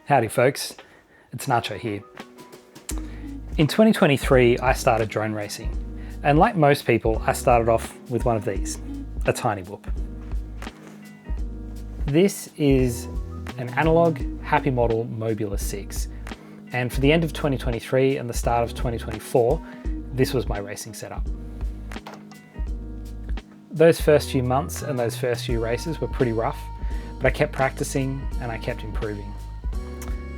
Howdy folks, it's Nacho here. In 2023 I started drone racing, and like most people I started off with one of these, a Tiny Whoop. This is an analog Happy Model Mobula 6, and for the end of 2023 and the start of 2024 this was my racing setup. Those first few months and those first few races were pretty rough, but I kept practicing and I kept improving.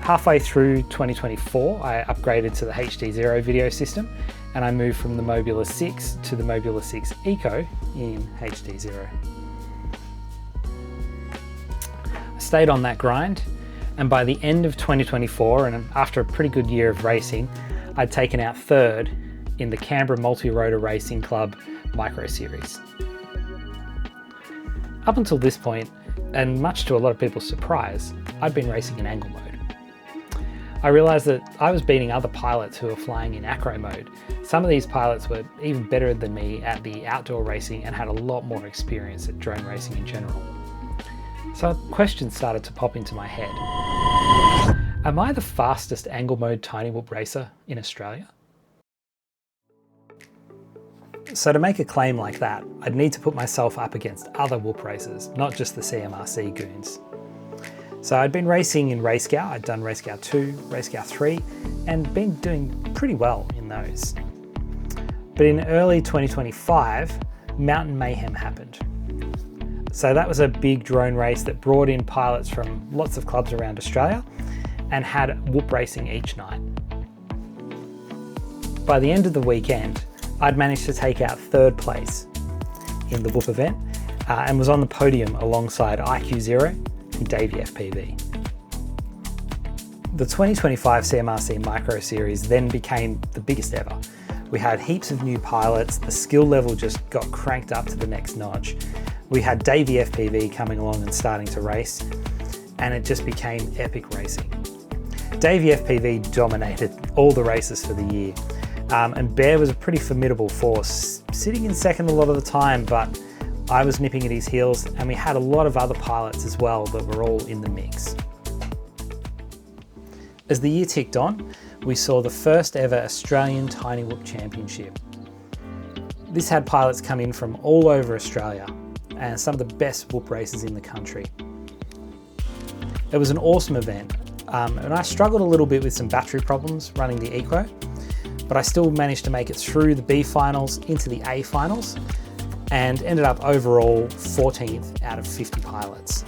Halfway through 2024, I upgraded to the HD0 video system and I moved from the Mobula 6 to the Mobula 6 Eco in HD0. I stayed on that grind, and by the end of 2024, and after a pretty good year of racing, I'd taken out third in the Canberra Multi-Rotor Racing Club Micro Series. Up until this point, and much to a lot of people's surprise, I'd been racing in angle mode. I realised that I was beating other pilots who were flying in acro mode. Some of these pilots were even better than me at the outdoor racing and had a lot more experience at drone racing in general. So questions started to pop into my head. Am I the fastest angle mode Tiny Whoop racer in Australia? So to make a claim like that, I'd need to put myself up against other Whoop racers, not just the CMRC goons. So I'd been racing in RaceGow, I'd done RaceGow 2, RaceGow 3, and been doing pretty well in those. But in early 2025, Mountain Mayhem happened. So that was a big drone race that brought in pilots from lots of clubs around Australia and had Whoop racing each night. By the end of the weekend, I'd managed to take out third place in the Whoop event and was on the podium alongside IQ0 and Davey FPV. The 2025 CMRC Micro Series then became the biggest ever. We had heaps of new pilots, the skill level just got cranked up to the next notch. We had Davey FPV coming along and starting to race, and it just became epic racing. Davey FPV dominated all the races for the year, and Bear was a pretty formidable force, sitting in second a lot of the time, but I was nipping at his heels, and we had a lot of other pilots as well that were all in the mix. As the year ticked on, we saw the first ever Australian Tiny Whoop Championship. This had pilots come in from all over Australia and some of the best Whoop racers in the country. It was an awesome event, and I struggled a little bit with some battery problems running the Eco, but I still managed to make it through the B finals into the A finals and ended up overall 14th out of 50 pilots.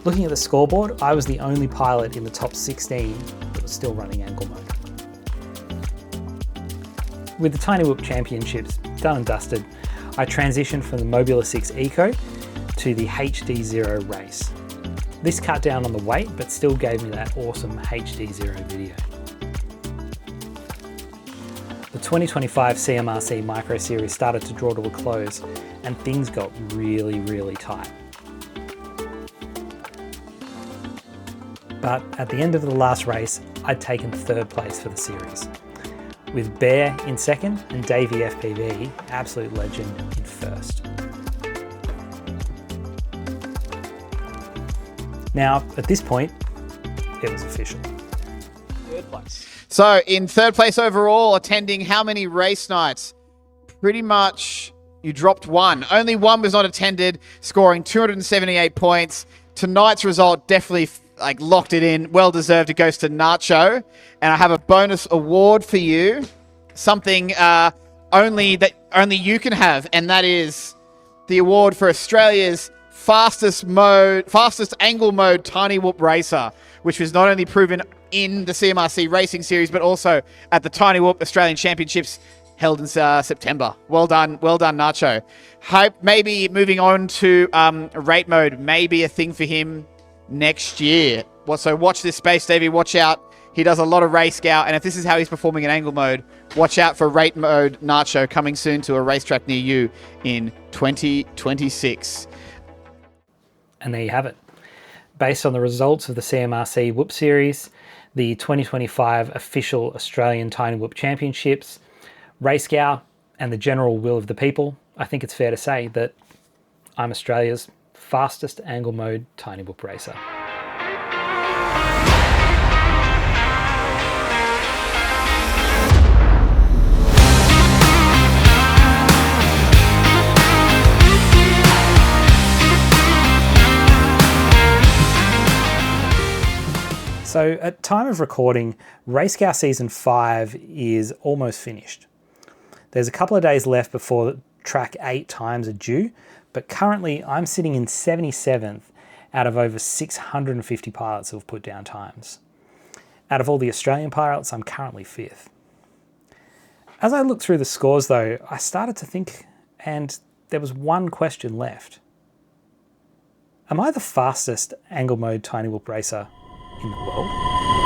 Looking at the scoreboard, I was the only pilot in the top 16 that was still running angle mode. With the Tiny Whoop Championships done and dusted, I transitioned from the Mobula 6 Eco to the HD0 race. This cut down on the weight, but still gave me that awesome HD0 video. The 2025 CMRC Micro Series started to draw to a close and things got really tight. But at the end of the last race, I'd taken third place for the series, with Bear in second and Davey FPV, absolute legend, in first. Now, at this point, it was official. Third place. So in third place overall, attending how many race nights? Pretty much you dropped one. Only one was not attended, scoring 278 points. Tonight's result definitely locked it in. Well deserved. It goes to Nacho. And I have a bonus award for you. Something only you can have, and that is the award for Australia's fastest angle mode Tiny Whoop racer, which was not only proven in the CMRC Racing Series, but also at the Tiny Whoop Australian Championships held in September. Well done, Nacho. Hope maybe moving on to rate mode may be a thing for him next year. So watch this space, Davey. Watch out. He does a lot of RaceGow, and if this is how he's performing in angle mode, watch out for rate mode Nacho coming soon to a racetrack near you in 2026. And there you have it. Based on the results of the CMRC Whoop Series, the 2025 official Australian Tiny Whoop Championships, RaceGow, and the general will of the people, I think it's fair to say that I'm Australia's fastest angle mode Tiny Whoop racer. So at time of recording, RaceCow Season 5 is almost finished. There's a couple of days left before track 8 times are due, but currently I'm sitting in 77th out of over 650 pilots who have put down times. Out of all the Australian pilots, I'm currently 5th. As I looked through the scores though, I started to think, and there was one question left. Am I the fastest angle mode tiny whoop racer in the world?